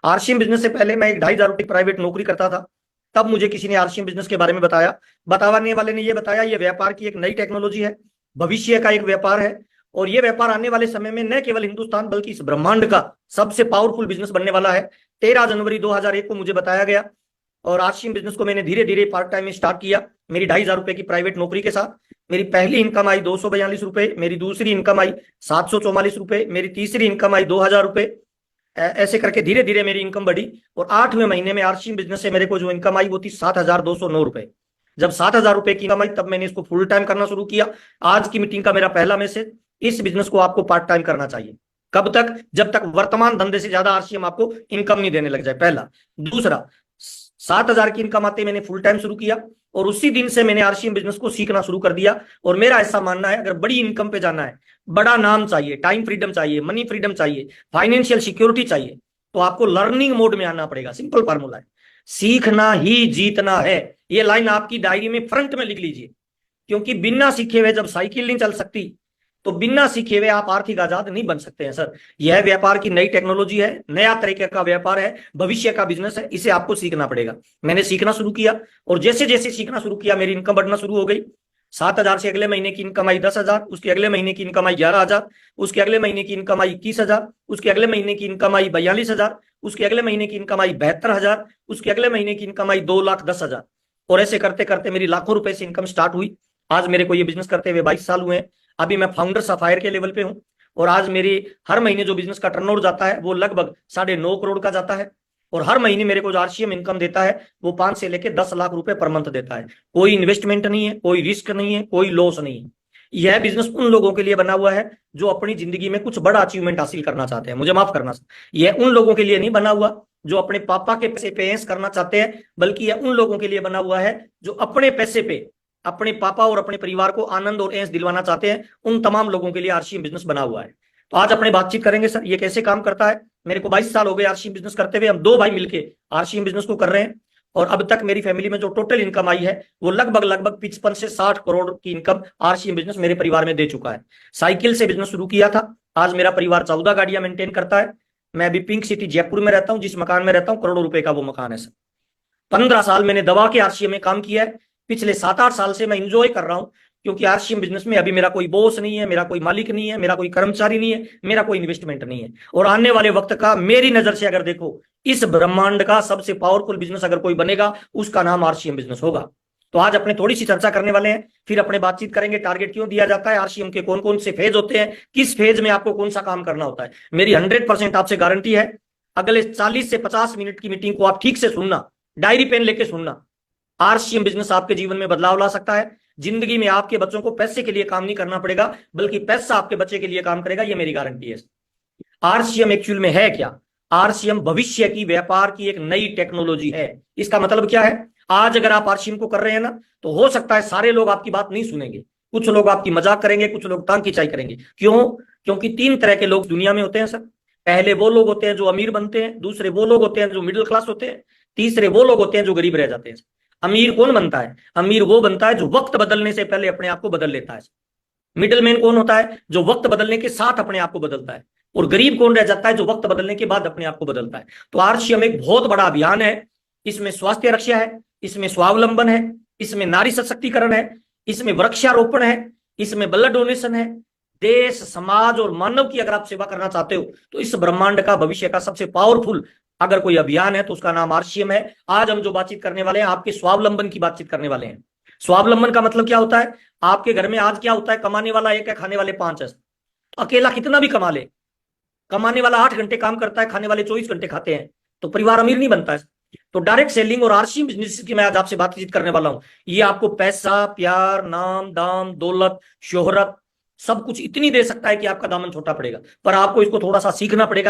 RCM business से पहले मैं एक 2,500 रुपये प्राइवेट नौकरी करता था। तब मुझे किसी ने आरसीएम बिजनेस के बारे में बताया। बताने वाले ने ये बताया ये व्यापार की एक नई टेक्नोलॉजी है, भविष्य का एक व्यापार है, और ये व्यापार आने वाले समय में न केवल हिंदुस्तान बल्कि इस ब्रह्मांड का सबसे पावरफुल बिजनेस बनने वाला है। 13 जनवरी 2001 को मुझे बताया गया, और आरसीएम बिजनेस को मैंने धीरे धीरे पार्ट टाइम में स्टार्ट किया मेरी 2,500 रुपये की प्राइवेट नौकरी के साथ। मेरी पहली इनकम आई 242 रुपये, मेरी दूसरी इनकम आई 744 रुपये, मेरी तीसरी इनकम आई 2,000 रुपये। ऐसे करके धीरे धीरे मेरी इनकम बढ़ी, और 8वें महीने में आरसीएम बिजनेस से मेरे को जो इनकम आई वो थी 7,209 रुपये। जब 7,000 रुपये की इनकम आई तब मैंने इसको फुल टाइम करना शुरू किया। आज की मीटिंग का मेरा पहला मैसेज, इस बिजनेस को आपको पार्ट टाइम करना चाहिए। कब तक? जब तक वर्तमान धंधे से ज्यादा आरसीएम आपको इनकम नहीं देने लग जाए, पहला। दूसरा, 7,000 की इनकम आते मैंने फुल टाइम शुरू किया, और उसी दिन से मैंने आरसीएम बिजनेस को सीखना शुरू कर दिया। और मेरा ऐसा मानना है, अगर बड़ी इनकम पे जाना है, बड़ा नाम चाहिए, टाइम फ्रीडम चाहिए, मनी फ्रीडम चाहिए, फाइनेंशियल सिक्योरिटी चाहिए, तो आपको लर्निंग मोड में आना पड़ेगा। सिंपल फार्मूला है, सीखना ही जीतना है। ये लाइन आपकी डायरी में फ्रंट में लिख लीजिए, क्योंकि बिना सीखे हुए जब साइकिल नहीं चल सकती, तो बिना सीखे हुए आप आर्थिक आजाद नहीं बन सकते हैं सर। यह व्यापार की नई टेक्नोलॉजी है, नया तरीके का व्यापार है, भविष्य का बिजनेस है, इसे आपको सीखना पड़ेगा। मैंने सीखना शुरू किया, और जैसे जैसे सीखना शुरू किया मेरी इनकम बढ़ना शुरू हो गई। 7,000 से अगले महीने की इनकम आई 10,000, उसके अगले महीने की इनकम आई 11,000, उसके अगले महीने की इनकम आई 21,000, उसके अगले महीने की इनकम आई 42,000, उसके अगले महीने की इनकम आई 72,000, उसके अगले महीने की इनकम आई 2,10,000। और ऐसे करते करते मेरी लाखों रुपए से इनकम स्टार्ट हुई। आज मेरे को ये बिजनेस करते हुए 22 साल हुए हैं। अभी मैं फाउंडर सफायर के लेवल पे हूं, और आज मेरी हर महीने जो बिजनेस का टर्नओवर जाता है वो लगभग 9.5 करोड़ का जाता है। और हर महीने मेरे को जो आरसीएम इनकम देता है वो 5 से लेकर 10 लाख रुपए पर मंथ देता है। कोई इन्वेस्टमेंट नहीं है, कोई रिस्क नहीं है, कोई लॉस नहीं है। यह बिजनेस उन लोगों के लिए बना हुआ है जो अपनी जिंदगी में कुछ बड़ा अचीवमेंट हासिल करना चाहते हैं। मुझे माफ करना, यह उन लोगों के लिए नहीं बना हुआ जो अपने पापा के पैसे पे ऐश करना चाहते हैं, बल्कि यह उन लोगों के लिए बना हुआ है जो अपने पैसे पे अपने पापा और अपने परिवार को आनंद और ऐश दिलवाना चाहते हैं। उन तमाम लोगों के लिए आरसीएम बिजनेस बना हुआ है। तो आज अपने बातचीत करेंगे सर ये कैसे काम करता है। मेरे को 22 साल हो गए आरसीएम बिजनेस करते हुए। हम दो भाई मिलके आरसीएम बिजनेस को कर रहे हैं, और अब तक मेरी फैमिली में जो टोटल इनकम आई है वो लगभग 55 से 60 करोड़ की इनकम आरसीएम बिजनेस मेरे परिवार में दे चुका है। साइकिल से बिजनेस शुरू किया था, आज मेरा परिवार 14 गाड़ियां मेंटेन करता है। मैं अभी पिंक सिटी जयपुर में रहता हूँ, जिस मकान में रहता हूँ करोड़ों रुपए का वो मकान है सर। 15 साल मैंने दबा के आरसीएम में काम किया है। पिछले 7-8 साल से मैं इंजॉय कर रहा हूं, क्योंकि आरसीएम बिजनेस में अभी मेरा कोई बॉस नहीं है, मेरा कोई मालिक नहीं है, मेरा कोई कर्मचारी नहीं है, मेरा कोई इन्वेस्टमेंट नहीं है। और आने वाले वक्त का मेरी नजर से अगर देखो, इस ब्रह्मांड का सबसे पावरफुल बिजनेस अगर कोई बनेगा उसका नाम आरसीएम बिजनेस होगा। तो आज अपने थोड़ी सी चर्चा करने वाले हैं, फिर अपने बातचीत करेंगे टारगेट क्यों दिया जाता है, आरसीएम के कौन कौन से फेज होते हैं, किस फेज में आपको कौन सा काम करना होता है। मेरी 100% आपसे गारंटी है, अगले 40 से 50 मिनट की मीटिंग को आप ठीक से सुनना, डायरी पेन लेके सुनना। आरसीएम बिजनेस आपके जीवन में बदलाव ला सकता है। जिंदगी में आपके बच्चों को पैसे के लिए काम नहीं करना पड़ेगा, बल्कि पैसा आपके बच्चे के लिए काम करेगा, ये मेरी गारंटी है। आरसीएम एक्चुअल में है क्या? आरसीएम भविष्य की व्यापार की एक नई टेक्नोलॉजी है। इसका मतलब क्या है? आज अगर आप आरसीएम को कर रहे हैं ना, तो हो सकता है सारे लोग आपकी बात नहीं सुनेंगे, कुछ लोग आपकी मजाक करेंगे, कुछ लोग तांग खिंचाई करेंगे। क्यों? क्योंकि 3 तरह के लोग दुनिया में होते हैं सर। पहले वो लोग होते हैं जो अमीर बनते हैं, दूसरे वो लोग होते हैं जो मिडिल क्लास होते हैं, तीसरे वो लोग होते हैं जो गरीब रह जाते हैं। अमीर कौन बनता है? अमीर वो बनता है जो वक्त बदलने से पहले अपने आप को बदल लेता है। मिडिल मैन कौन होता है? जो वक्त बदलने के साथ अपने आप को बदलता है। और गरीब कौन रह जाता है? जो वक्त बदलने के बाद अपने आप को बदलता है। तो आरसीएम एक बहुत बड़ा अभियान है। इसमें स्वास्थ्य रक्षा है, इसमें स्वावलंबन है, इसमें नारी सशक्तिकरण है, इसमें वृक्षारोपण है, इसमें ब्लड डोनेशन है। देश, समाज और मानव की अगर आप सेवा करना चाहते हो, तो इस ब्रह्मांड का भविष्य का सबसे पावरफुल अगर कोई अभियान है तो उसका नाम आरसीएम है। आज हम जो बातचीत करने वाले हैं, आपके स्वावलंबन की बातचीत करने वाले हैं। स्वावलंबन का मतलब क्या होता है? आपके घर में आज क्या होता है? कमाने वाला एक है, खाने वाले 5 है। अकेला कितना भी कमा ले, कमाने वाला 8 घंटे काम करता है, खाने वाले 24 घंटे खाते हैं, तो परिवार अमीर नहीं बनता है। तो डायरेक्ट सेलिंग और आरसीएम बिजनेस की मैं आज आपसे बातचीत करने वाला हूं। ये आपको पैसा, प्यार, नाम, दाम, दौलत, शोहरत सब कुछ इतनी दे सकता है कि आपका दामन छोटा पड़ेगा, पर आपको इसको थोड़ा सा सीखना पड़ेगा।